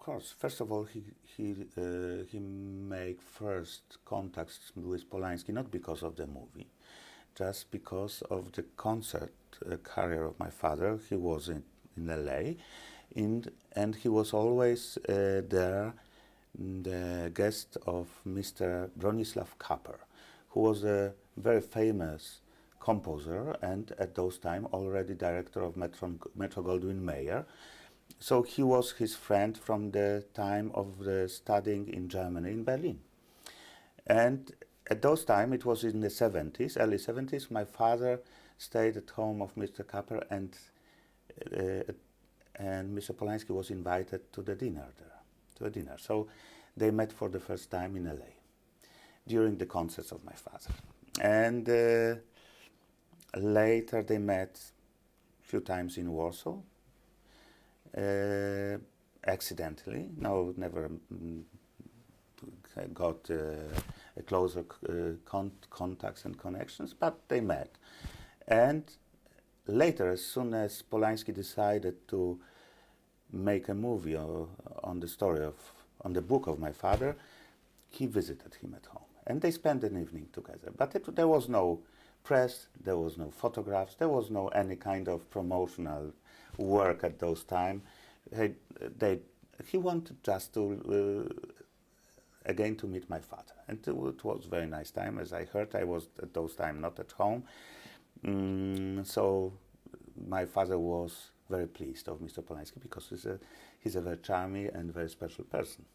course. First of all, he made first contacts with Polanski not because of the movie, just because of the concert career of my father. He was in LA, and he was always there, the guest of Mr. Władysław Szpilman, who was a very famous composer and at those time already director of Metro-Goldwyn-Mayer. So he was his friend from the time of the studying in Germany, in Berlin. And at those time, it was in the 70s, early 70s, my father stayed at home of Mr. Kapper, and Mr. Polanski was invited to the dinner there, to a dinner. So they met for the first time in LA during the concerts of my father. And later they met a few times in Warsaw, accidentally. No, never got a closer contacts and connections, but they met. And later, as soon as Polanski decided to make a movie on the story on the book of my father, he visited him at home. And they spent an evening together. But there was no press, there was no photographs, there was no any kind of promotional work at those time. He wanted just to, again, to meet my father. And it was a very nice time. As I heard, I was at those time not at home. So my father was very pleased of Mr. Polanski because he's a very charming and very special person.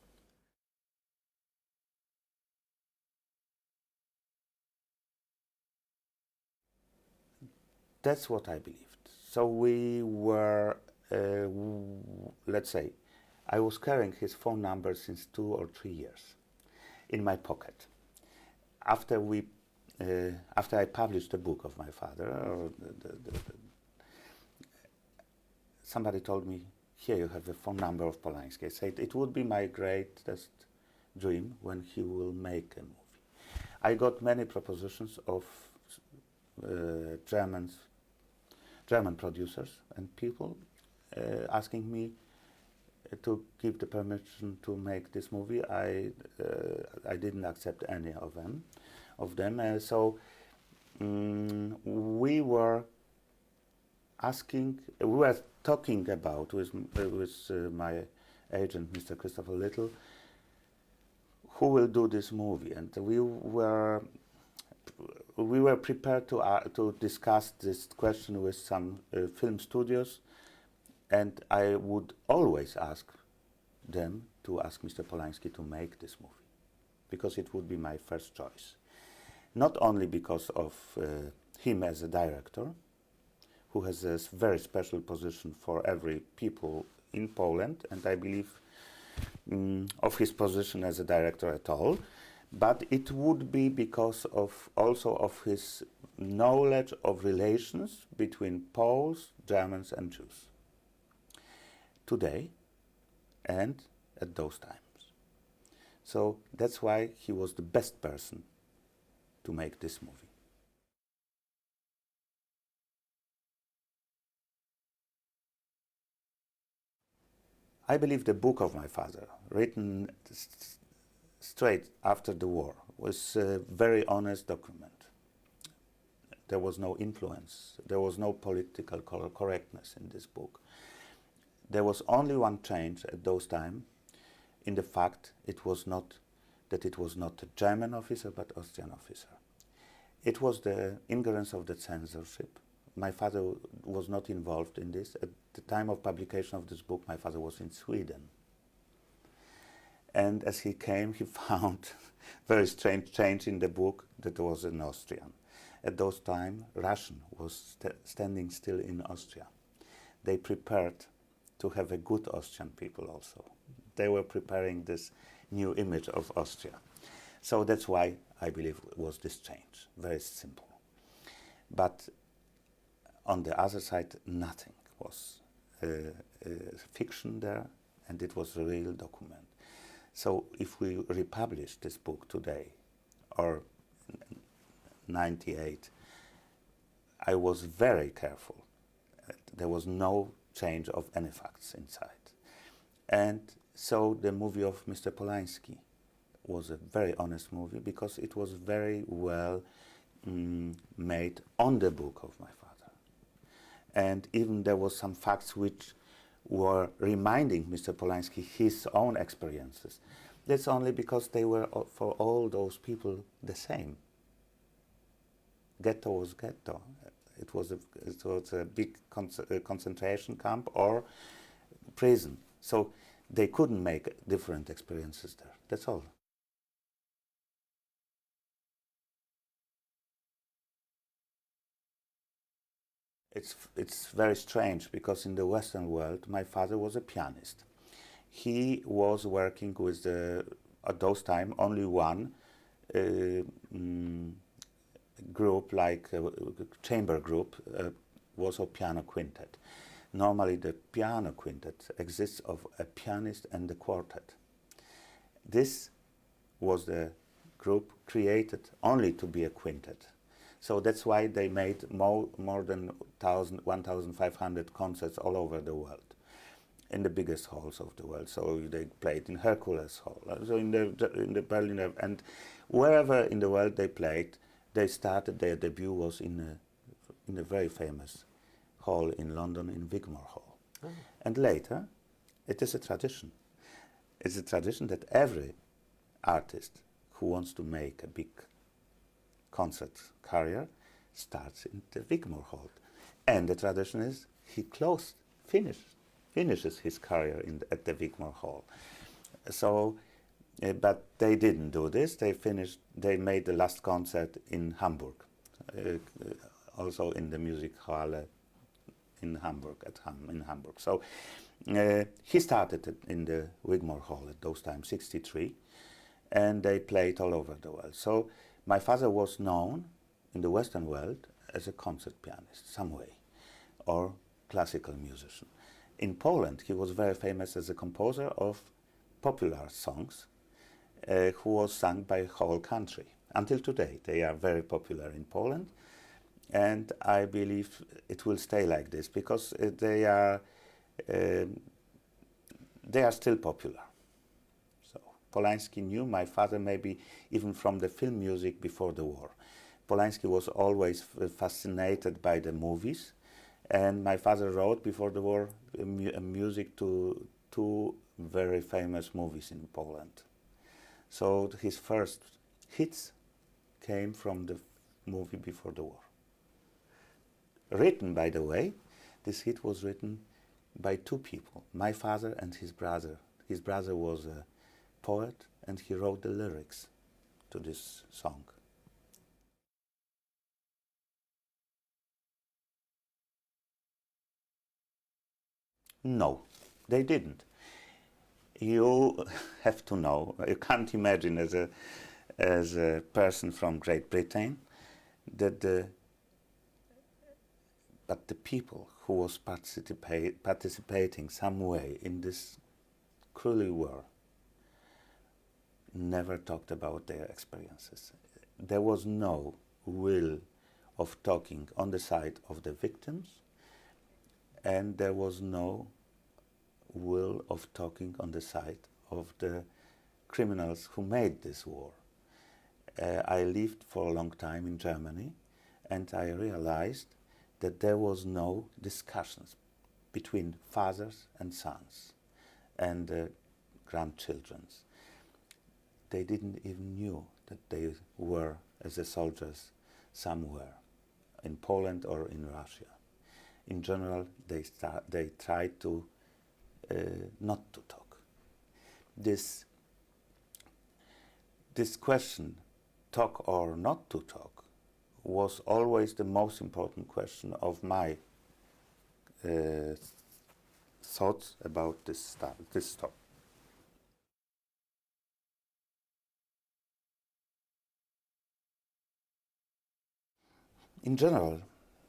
That's what I believed. So we were, let's say, I was carrying his phone number since 2 or 3 years in my pocket. After I published the book of my father, somebody told me, here you have the phone number of Polanski. I said, it would be my greatest dream when he will make a movie. I got many propositions of German producers and people asking me to give the permission to make this movie. I didn't accept any of them. So we were talking about with my agent, Mr. Christopher Little, who will do this movie, and we were prepared to discuss this question with some film studios, and I would always ask them to ask Mr. Polanski to make this movie, because it would be my first choice. Not only because of him as a director, who has a very special position for every people in Poland, and I believe of his position as a director at all, but it would be because also of his knowledge of relations between Poles, Germans and Jews, today and at those times. So that's why he was the best person to make this movie. I believe the book of my father, written straight after the war, was a very honest document. There was no influence, there was no political correctness in this book. There was only one change at those times in the fact that it was not a German officer but Austrian officer. It was the ingerence of the censorship. My father was not involved in this. At the time of publication of this book, my father was in Sweden. And as he came, he found very strange change in the book that was an Austrian. At those time, Russian was standing still in Austria. They prepared to have a good Austrian people also. They were preparing this new image of Austria. So that's why I believe it was this change, very simple. But on the other side, nothing was fiction there, and it was a real document. So if we republish this book today, or 98, I was very careful. There was no change of any facts inside. And So the movie of Mr. Polanski was a very honest movie because it was very well made on the book of my father. And even there was some facts which were reminding Mr. Polanski his own experiences. That's only because they were, for all those people, the same. Ghetto was ghetto. It was a big concentration camp or prison. So they couldn't make different experiences there. That's all. It's very strange because in the Western world, my father was a pianist. He was working with at those time only one group, like a chamber group, was a piano quintet. Normally the piano quintet exists of a pianist and a quartet. This was the group created only to be a quintet. So that's why they made more than 1,500 concerts all over the world, in the biggest halls of the world. So they played in Hercules Hall, so in the Berlin, and wherever in the world they played, they started, their debut was in a very famous hall in London, in Wigmore Hall. Oh. And later, it is a tradition. It's a tradition that every artist who wants to make a big concert career starts in the Wigmore Hall. And the tradition is he finishes his career at the Wigmore Hall. So, but they didn't do this. They made the last concert in Hamburg, also in the Music Hall in Hamburg, in Hamburg. So he started it in the Wigmore Hall at those times, 1963, and they played all over the world. So my father was known in the Western world as a concert pianist, some way, or classical musician. In Poland, he was very famous as a composer of popular songs, who was sung by whole country. Until today, they are very popular in Poland, and I believe it will stay like this because they are still popular. So Polanski knew my father maybe even from the film music before the war. Polanski was always fascinated by the movies, and my father wrote before the war music to two very famous movies in Poland. So his first hits came from the movie before the war. Written, by the way, this hit was written by two people, my father and his brother. His brother was a poet and he wrote the lyrics to this song. No, they didn't. You have to know, you can't imagine as a person from Great Britain that but the people who was participating some way in this cruel war never talked about their experiences. There was no will of talking on the side of the victims, and there was no will of talking on the side of the criminals who made this war. I lived for a long time in Germany, and I realized that there was no discussions between fathers and sons and grandchildren. They didn't even knew that they were as a soldiers somewhere in Poland or in Russia. In general, they tried to not to talk. This question, talk or not to talk, was always the most important question of my thoughts about this topic. In general,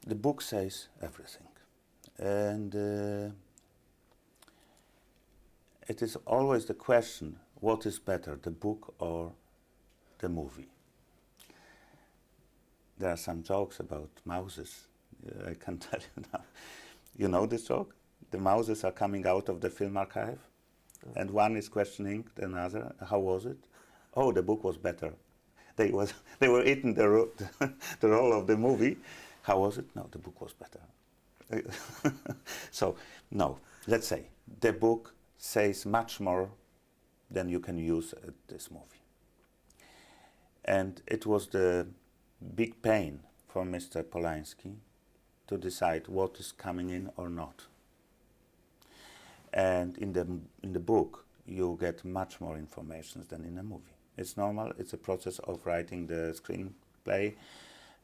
the book says everything, and it is always the question, what is better, the book or the movie? There are some jokes about mouses, I can tell you now. You know this joke? The mouses are coming out of the film archive. and one is questioning another, how was it? Oh, the book was better. They were eating the the role of the movie. How was it? No, the book was better. So, no, let's say the book says much more than you can use at this movie. And it was the big pain for Mr. Polanski to decide what is coming in or not. And in the book, you get much more information than in a movie. It's normal. It's a process of writing the screenplay,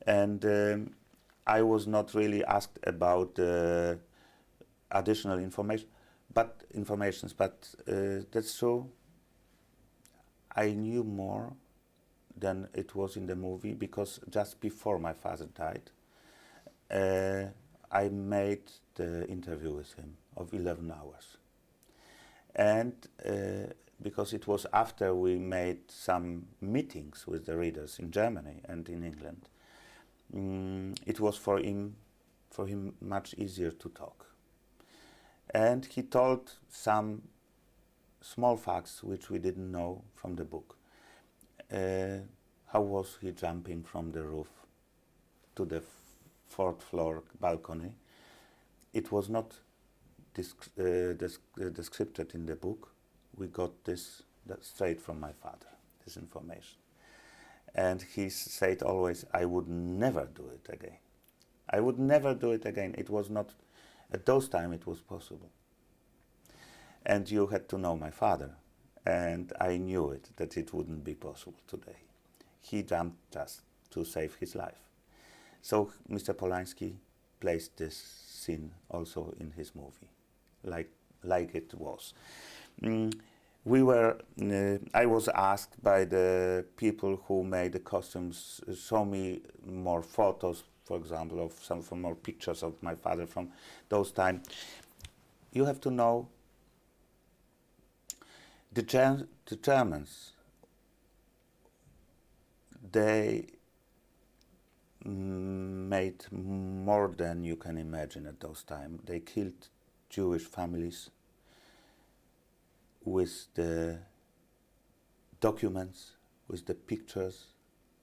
and I was not really asked about additional information, but that's true. I knew more than it was in the movie because just before my father died, I made the interview with him of 11 hours. And because it was after we made some meetings with the readers in Germany and in England, it was for him much easier to talk. And he told some small facts which we didn't know from the book. How was he jumping from the roof to the fourth floor balcony? It was not described in the book. We got this straight from my father, this information. And he said always, I would never do it again. I would never do it again. It was not, at those times it was possible. And you had to know my father. And I knew it, that it wouldn't be possible today. He jumped just to save his life. So Mr. Polanski placed this scene also in his movie, like it was. I was asked by the people who made the costumes, show me more photos, for example, of some more pictures of my father from those times. You have to know the Germans, they made more than you can imagine at those times. They killed Jewish families with the documents, with the pictures,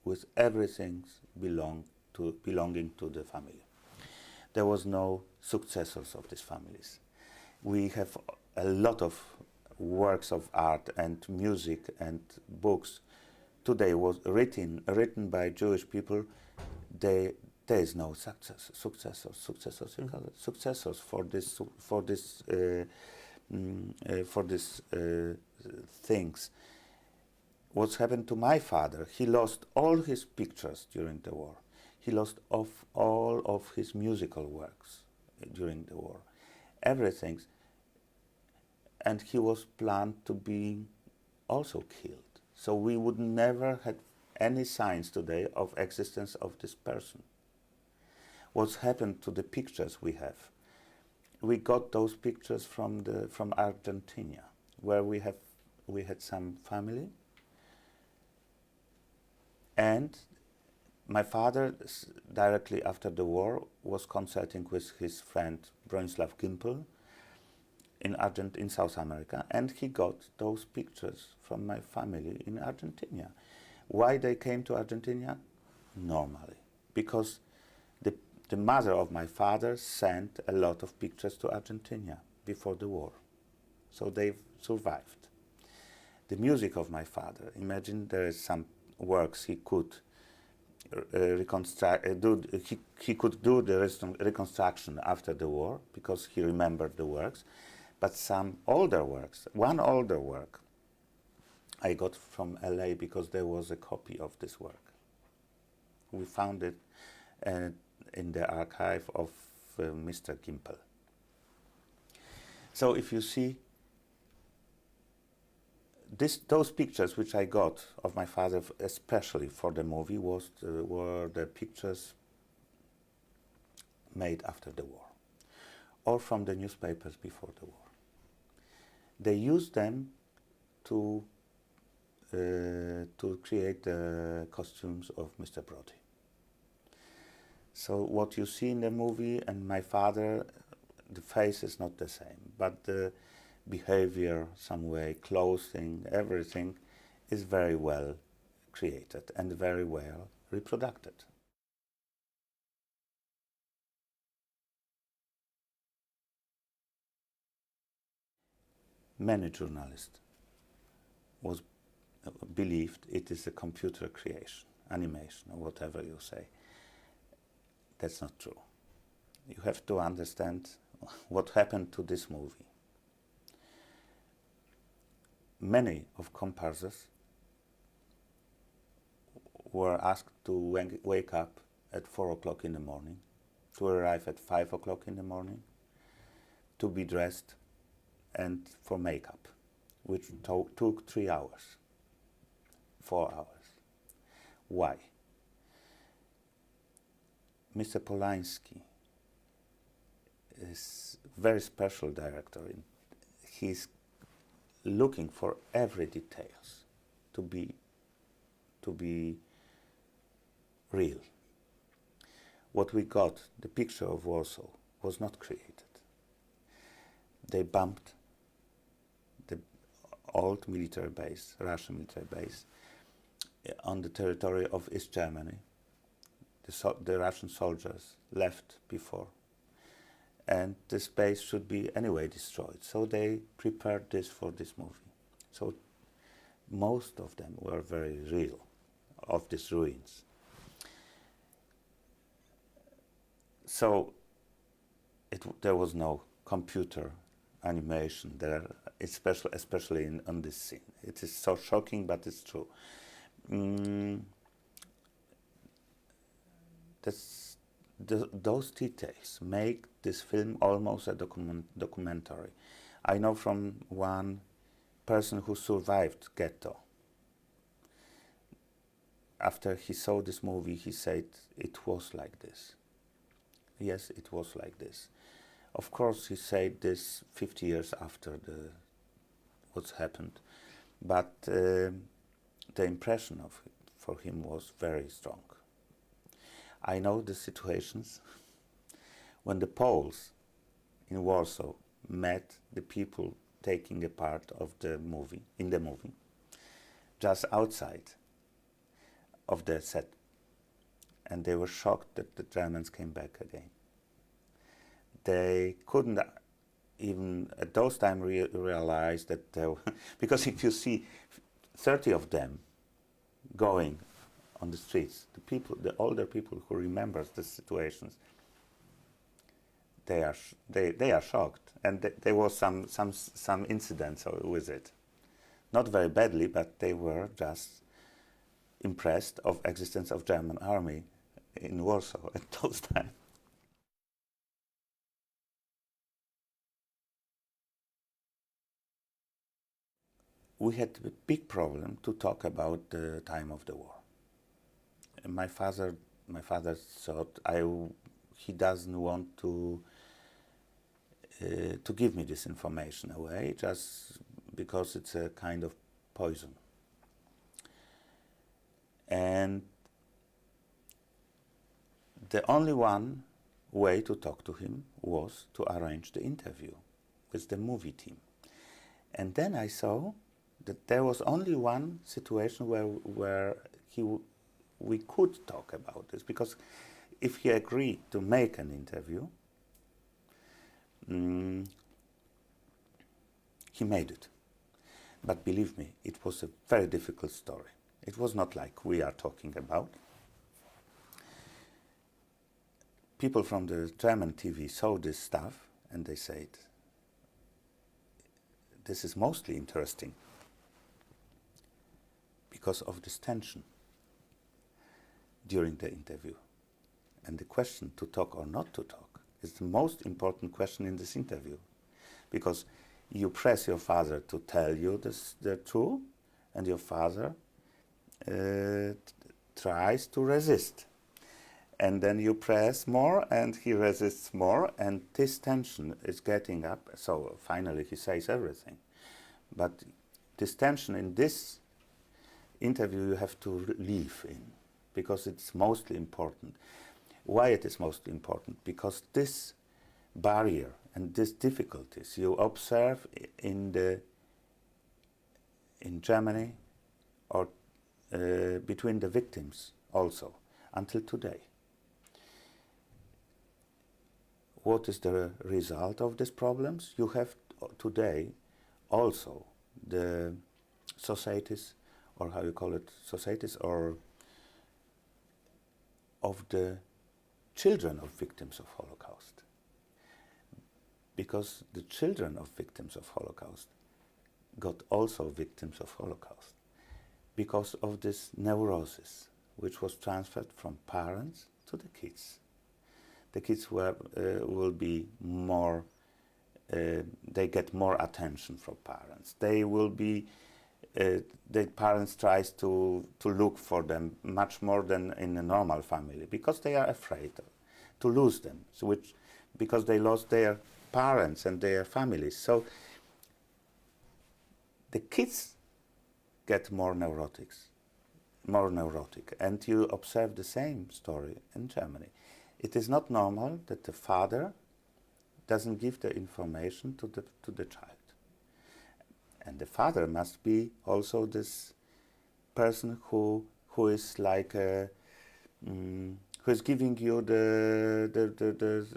with everything belonging to the family. There was no successors of these families. We have a lot of works of art and music and books today was written by Jewish people. There is no successors for this things. What's happened to my father? He lost all his pictures during the war. He lost all of his musical works during the war. Everything. And he was planned to be also killed. So we would never have any signs today of existence of this person. What's happened to the pictures we have? We got those pictures from Argentina, where we had some family, and my father, directly after the war, was consulting with his friend Władysław Szpilman in South America, and he got those pictures from my family in Argentina. Why they came to Argentina? Normally, because the mother of my father sent a lot of pictures to Argentina before the war, so they've survived. The music of my father, imagine there is some works he could he could do the reconstruction after the war because he remembered the works, but some older works, one older work I got from LA because there was a copy of this work. We found it in the archive of Mr. Gimpel. So if you see those pictures which I got of my father, especially for the movie, were the pictures made after the war, or from the newspapers before the war. They used them to create the costumes of Mr. Brody. So what you see in the movie and my father, the face is not the same, but behavior, some way, clothing, everything is very well created and very well reproduced. Many journalists believed it is a computer creation, animation, or whatever you say. That's not true. You have to understand what happened to this movie. Many of comparsers were asked to wake up at 4 o'clock in the morning, to arrive at 5 o'clock in the morning, to be dressed and for makeup, which took 3 hours, 4 hours. Why? Mr. Polanski is a very special director. He's looking for every details to be real. What we got, the picture of Warsaw, was not created. They bumped the old military base, Russian military base, on the territory of East Germany. The Russian soldiers left before, and this base should be anyway destroyed. So they prepared this for this movie. So most of them were very real, of these ruins. So there was no computer animation there, especially on this scene. It is so shocking, but it's true. Those details make this film almost a documentary. I know from one person who survived ghetto. After he saw this movie, he said it was like this. Yes, it was like this. Of course, he said this 50 years after what's happened, but the impression of it for him was very strong. I know the situations when the Poles in Warsaw met the people taking a part of the movie, just outside of the set, and they were shocked that the Germans came back again. They couldn't even at those times realize that they were because if you see 30 of them going on the streets, the older people who remembers the situations, they are shocked, and there was some incidents with it, not very badly, but they were just impressed of existence of German army in Warsaw at those times. We had a big problem to talk about the time of the war. My father thought he doesn't want to give me this information away, just because it's a kind of poison. And the only one way to talk to him was to arrange the interview with the movie team. And then I saw that there was only one situation where we could talk about this, because if he agreed to make an interview, he made it. But believe me, it was a very difficult story. It was not like we are talking about. People from the German TV saw this stuff and they said, this is mostly interesting because of this tension during the interview. And the question to talk or not to talk is the most important question in this interview, because you press your father to tell you the truth, and your father tries to resist. And then you press more and he resists more, and this tension is getting up. So finally he says everything. But this tension in this interview you have to live in, because it's mostly important. Why it is mostly important? Because this barrier and these difficulties you observe in Germany or between the victims also until today. What is the result of these problems? You have today also the societies, or how you call it, societies, or of the children of victims of Holocaust. Because the children of victims of Holocaust got also victims of Holocaust because of this neurosis, which was transferred from parents to the kids. The kids will be more, they get more attention from parents. They will be, the parents tries to look for them much more than in a normal family because they are afraid to lose them, so because they lost their parents and their families. So the kids get more neurotic, and you observe the same story in Germany. It is not normal that the father doesn't give the information to the child. And the father must be also this person who is like who is giving you the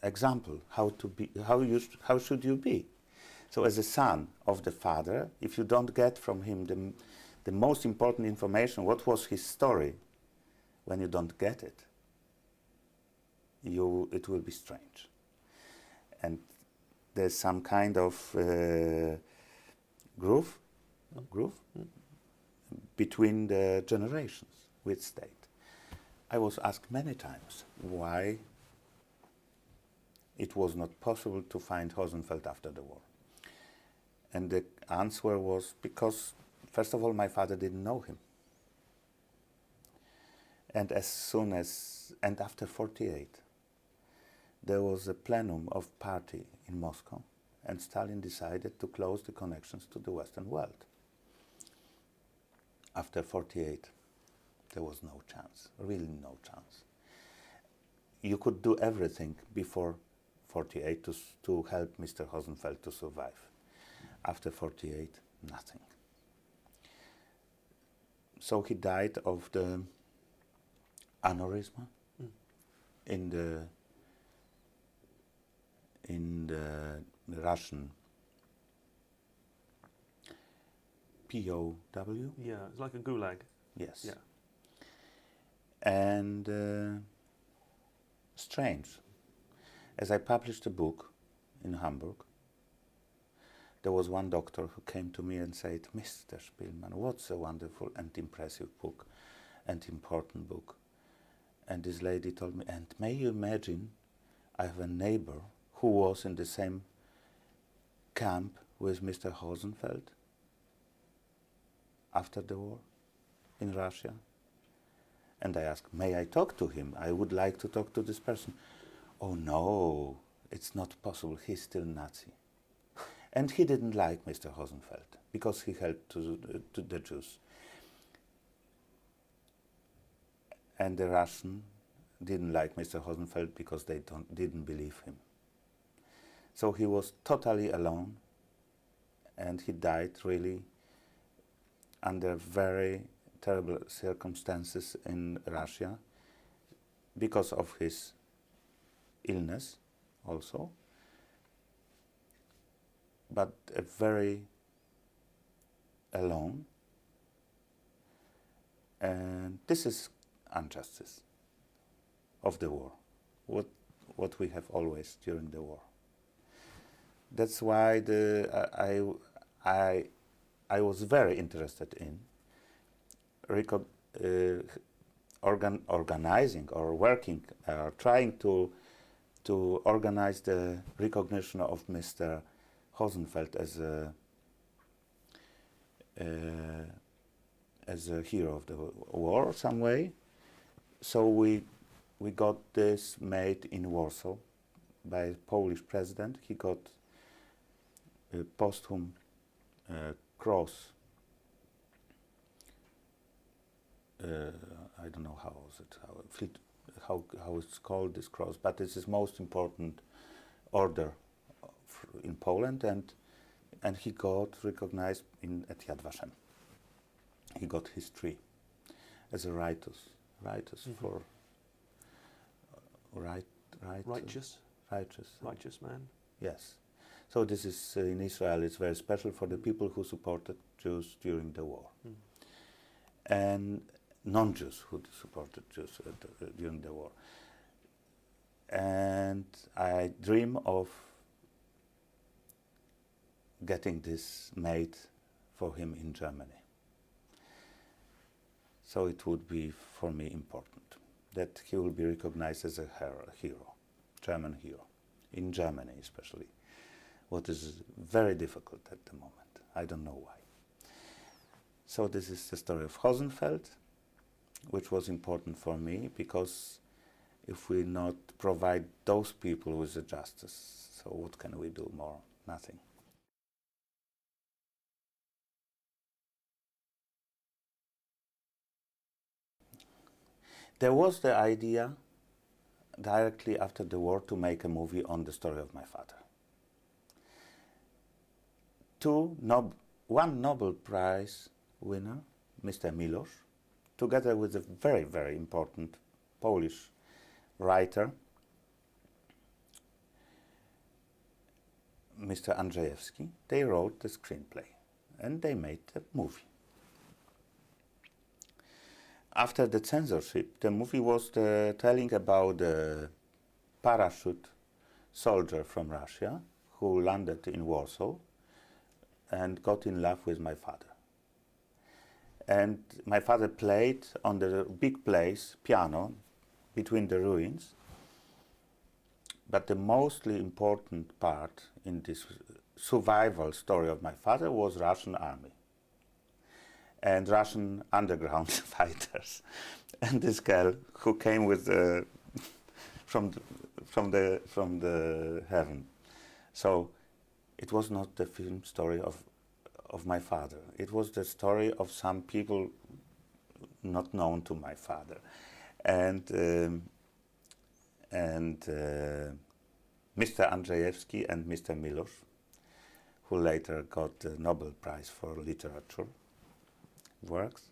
example how should you be. So as a son of the father, if you don't get from him the most important information, what was his story, when you don't get it, it will be strange. And there's some kind of groove between the generations with state. I was asked many times why it was not possible to find Hosenfeld after the war. And the answer was because, first of all, my father didn't know him. And and after 1948, there was a plenum of party in Moscow, and Stalin decided to close the connections to the Western world. After 1948, there was no chance, really no chance. You could do everything before 1948 to help Mr. Hosenfeld to survive. After 1948, nothing. So he died of the aneurysm in the Russian POW. Yeah, it's like a gulag. Yes. Yeah. And strange, as I published a book in Hamburg, there was one doctor who came to me and said, "Mr. Szpilman, what's a wonderful and impressive book and important book." And this lady told me, "And may you imagine, I have a neighbor who was in the same camp with Mr. Hosenfeld after the war in Russia." And I asked, "May I talk to him? I would like to talk to this person." "Oh no, it's not possible, he's still Nazi." And he didn't like Mr. Hosenfeld because he helped to the Jews. And the Russian didn't like Mr. Hosenfeld because they didn't believe him. So he was totally alone, and he died really under very terrible circumstances in Russia because of his illness also, but very alone. And this is injustice of the war, what we have always during the war. That's why I was very interested in organizing or working or trying to organize the recognition of Mr. Hosenfeld as a hero of the war some way. So we got this made in Warsaw by a Polish president. He got a posthum cross. I don't know how it's called, this cross, but this is most important order in Poland, and he got recognized at Yad Vashem. He got his tree as a righteous for righteous man. Yes. So this is in Israel. It's very special for the people who supported Jews during the war, and non-Jews who supported Jews during the war. And I dream of getting this made for him in Germany. So it would be for me important that he will be recognized as a hero, German hero, in Germany especially, what is very difficult at the moment. I don't know why. So this is the story of Hosenfeld, which was important for me, because if we not provide those people with the justice, so what can we do more? Nothing. There was the idea directly after the war to make a movie on the story of my father. One Nobel Prize winner, Mr. Milosz, together with a very, very important Polish writer, Mr. Andrzejewski, they wrote the screenplay and they made a movie. After the censorship, the movie was telling about a parachute soldier from Russia who landed in Warsaw and got in love with my father. And my father played on the big place, piano, between the ruins. But the mostly important part in this survival story of my father was Russian army and Russian underground fighters. And this girl who came with from the heaven. So it was not the film story of my father. It was the story of some people not known to my father. And Mr. Andrzejewski and Mr. Milosz, who later got the Nobel Prize for Literature works,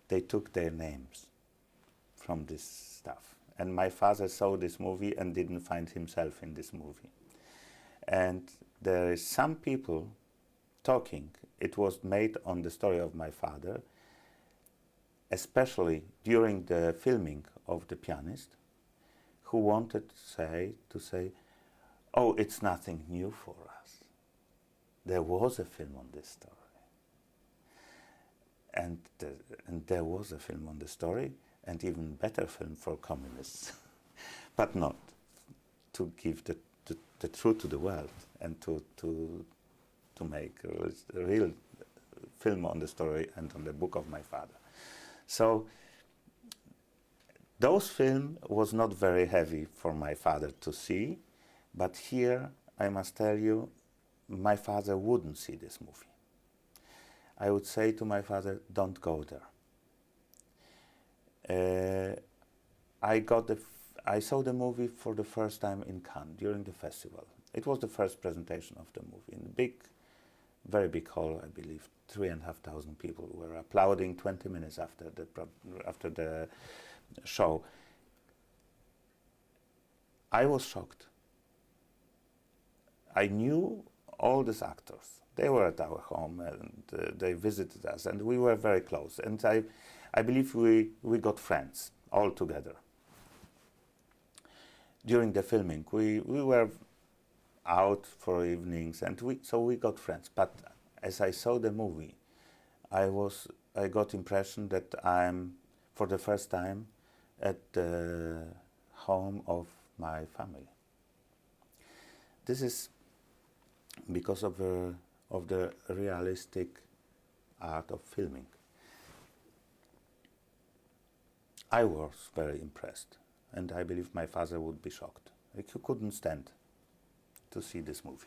they took their names from this stuff. And my father saw this movie and didn't find himself in this movie. And there is some people talking. It was made on the story of my father, especially during the filming of The Pianist, who wanted to say, oh, it's nothing new for us. There was a film on this story. And there was a film on the story, and even better film for communists, but not to give the truth to the world and to make a real film on the story and on the book of my father. So those film was not very heavy for my father to see, but here I must tell you, my father wouldn't see this movie. I would say to my father, don't go there. I saw the movie for the first time in Cannes during the festival. It was the first presentation of the movie in a big, very big hall, I believe. 3,500 people were applauding 20 minutes after the show. I was shocked. I knew all these actors. They were at our home and they visited us, and we were very close. And I believe we got friends all together. During the filming, we were out for evenings, and we got friends. But as I saw the movie, I got impression that I'm for the first time at the home of my family. This is because of the realistic art of filming. I was very impressed, and I believe my father would be shocked. He couldn't stand to see this movie.